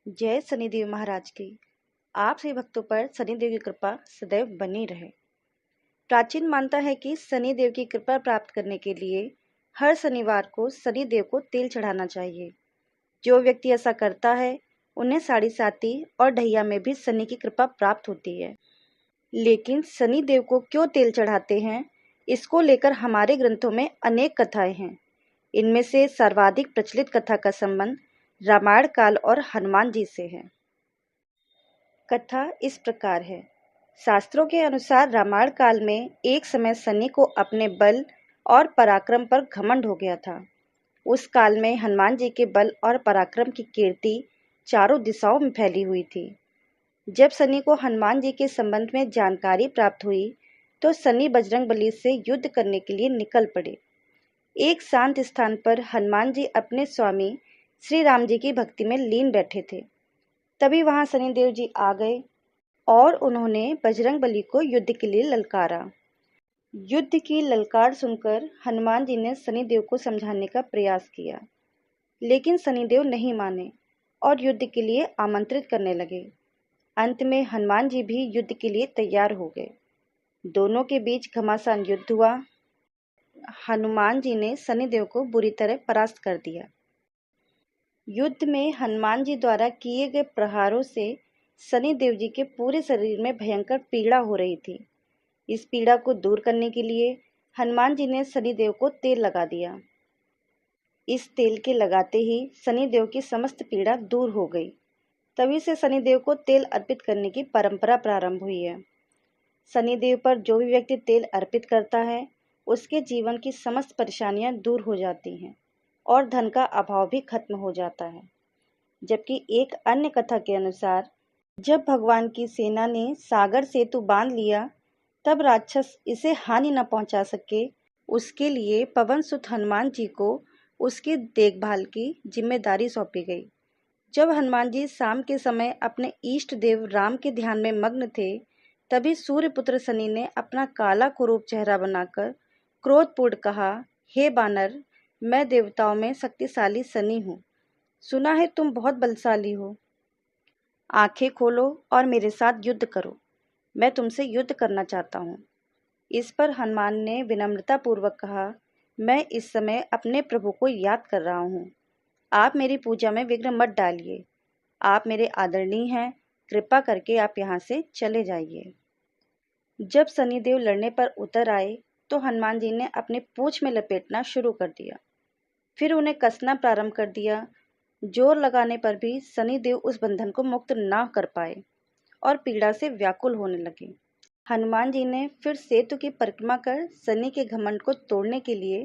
जय शनिदेव महाराज की। आप सभी भक्तों पर शनिदेव की कृपा सदैव बनी रहे। प्राचीन मानता है कि शनिदेव की कृपा प्राप्त करने के लिए हर शनिवार को शनिदेव को तेल चढ़ाना चाहिए। जो व्यक्ति ऐसा करता है उन्हें साढ़े साती और ढैया में भी शनि की कृपा प्राप्त होती है। लेकिन शनिदेव को क्यों तेल चढ़ाते हैं, इसको लेकर हमारे ग्रंथों में अनेक कथाएं हैं। इनमें से सर्वाधिक प्रचलित कथा का संबंध रामायण काल और हनुमान जी से है। कथा इस प्रकार है। शास्त्रों के अनुसार रामायण काल में एक समय शनि को अपने बल और पराक्रम पर घमंड हो गया था। उस काल में हनुमान जी के बल और पराक्रम की कीर्ति चारों दिशाओं में फैली हुई थी। जब शनि को हनुमान जी के संबंध में जानकारी प्राप्त हुई तो शनि बजरंगबली से युद्ध करने के लिए निकल पड़े। एक शांत स्थान पर हनुमान जी अपने स्वामी श्री राम जी की भक्ति में लीन बैठे थे। तभी वहां शनिदेव जी आ गए और उन्होंने बजरंगबली को युद्ध के लिए ललकारा। युद्ध की ललकार सुनकर हनुमान जी ने शनिदेव को समझाने का प्रयास किया, लेकिन शनिदेव नहीं माने और युद्ध के लिए आमंत्रित करने लगे। अंत में हनुमान जी भी युद्ध के लिए तैयार हो गए। दोनों के बीच घमासान युद्ध हुआ। हनुमान जी ने शनिदेव को बुरी तरह परास्त कर दिया। युद्ध में हनुमान जी द्वारा किए गए प्रहारों से शनिदेव जी के पूरे शरीर में भयंकर पीड़ा हो रही थी। इस पीड़ा को दूर करने के लिए हनुमान जी ने शनिदेव को तेल लगा दिया। इस तेल के लगाते ही शनिदेव की समस्त पीड़ा दूर हो गई। तभी से शनिदेव को तेल अर्पित करने की परंपरा प्रारंभ हुई है। शनिदेव पर जो भी व्यक्ति तेल अर्पित करता है उसके जीवन की समस्त परेशानियां दूर हो जाती हैं और धन का अभाव भी खत्म हो जाता है। जबकि एक अन्य कथा के अनुसार जब भगवान की सेना ने सागर सेतु बांध लिया तब राक्षस इसे हानि न पहुंचा सके, उसके लिए पवन सुत हनुमान जी को उसकी देखभाल की जिम्मेदारी सौंपी गई। जब हनुमान जी शाम के समय अपने इष्ट देव राम के ध्यान में मग्न थे, तभी सूर्यपुत्र शनि ने अपना काला कुरूप चेहरा बनाकर क्रोधपूर्ण कहा, हे बानर, मैं देवताओं में शक्तिशाली शनि हूँ। सुना है तुम बहुत बलशाली हो। आंखें खोलो और मेरे साथ युद्ध करो। मैं तुमसे युद्ध करना चाहता हूँ। इस पर हनुमान ने विनम्रता पूर्वक कहा, मैं इस समय अपने प्रभु को याद कर रहा हूँ। आप मेरी पूजा में विघ्न मत डालिए। आप मेरे आदरणीय हैं, कृपा करके आप यहाँ से चले जाइए। जब शनिदेव लड़ने पर उतर आए तो हनुमान जी ने अपने पूंछ में लपेटना शुरू कर दिया। फिर उन्हें कसना प्रारंभ कर दिया। जोर लगाने पर भी शनिदेव उस बंधन को मुक्त ना कर पाए और पीड़ा से व्याकुल होने लगे। हनुमान जी ने फिर सेतु की परिक्रमा कर शनि के घमंड को तोड़ने के लिए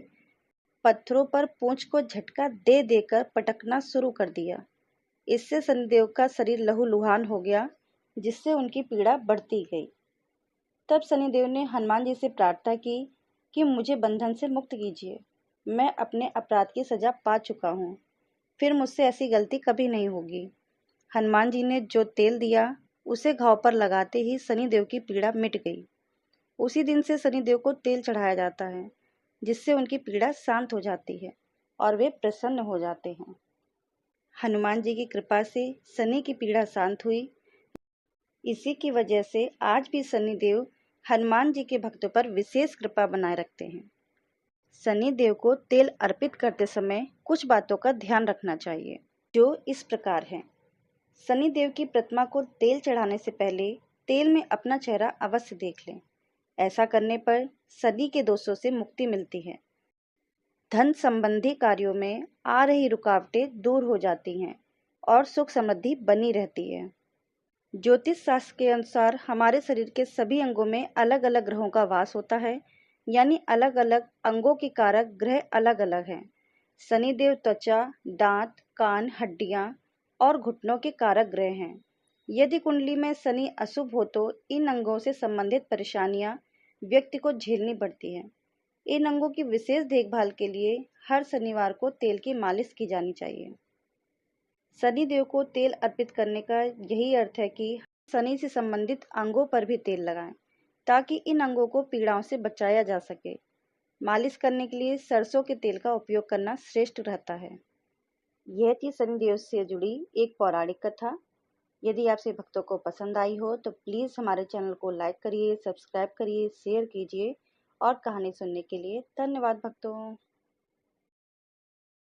पत्थरों पर पूंछ को झटका दे देकर पटकना शुरू कर दिया। इससे शनिदेव का शरीर लहूलुहान हो गया, जिससे उनकी पीड़ा बढ़ती गई। तब शनिदेव ने हनुमान जी से प्रार्थना की कि मुझे बंधन से मुक्त कीजिए। मैं अपने अपराध की सजा पा चुका हूँ, फिर मुझसे ऐसी गलती कभी नहीं होगी। हनुमान जी ने जो तेल दिया उसे घाव पर लगाते ही शनिदेव की पीड़ा मिट गई। उसी दिन से शनिदेव को तेल चढ़ाया जाता है, जिससे उनकी पीड़ा शांत हो जाती है और वे प्रसन्न हो जाते हैं। हनुमान जी की कृपा से शनि की पीड़ा शांत हुई। इसी की वजह से आज भी शनिदेव हनुमान जी के भक्तों पर विशेष कृपा बनाए रखते हैं। शनिदेव को तेल अर्पित करते समय कुछ बातों का ध्यान रखना चाहिए, जो इस प्रकार हैं। शनिदेव की प्रतिमा को तेल चढ़ाने से पहले तेल में अपना चेहरा अवश्य देख लें। ऐसा करने पर शनि के दोषों से मुक्ति मिलती है। धन संबंधी कार्यों में आ रही रुकावटें दूर हो जाती हैं और सुख समृद्धि बनी रहती है। ज्योतिष शास्त्र के अनुसार हमारे शरीर के सभी अंगों में अलग अलग ग्रहों का वास होता है, यानी अलग अलग अंगों के कारक ग्रह अलग अलग हैं। शनिदेव त्वचा, दांत, कान, हड्डियां और घुटनों के कारक ग्रह हैं। यदि कुंडली में शनि अशुभ हो तो इन अंगों से संबंधित परेशानियां व्यक्ति को झेलनी पड़ती हैं। इन अंगों की विशेष देखभाल के लिए हर शनिवार को तेल की मालिश की जानी चाहिए। शनि देव को तेल अर्पित करने का यही अर्थ है कि शनि से संबंधित अंगों पर भी तेल लगाएं, ताकि इन अंगों को पीड़ाओं से बचाया जा सके। मालिश करने के लिए सरसों के तेल का उपयोग करना श्रेष्ठ रहता है। यह थी शनिदेव से जुड़ी एक पौराणिक कथा। यदि आपसे भक्तों को पसंद आई हो तो प्लीज़ हमारे चैनल को लाइक करिए, सब्सक्राइब करिए, शेयर कीजिए और कहानी सुनने के लिए धन्यवाद भक्तों।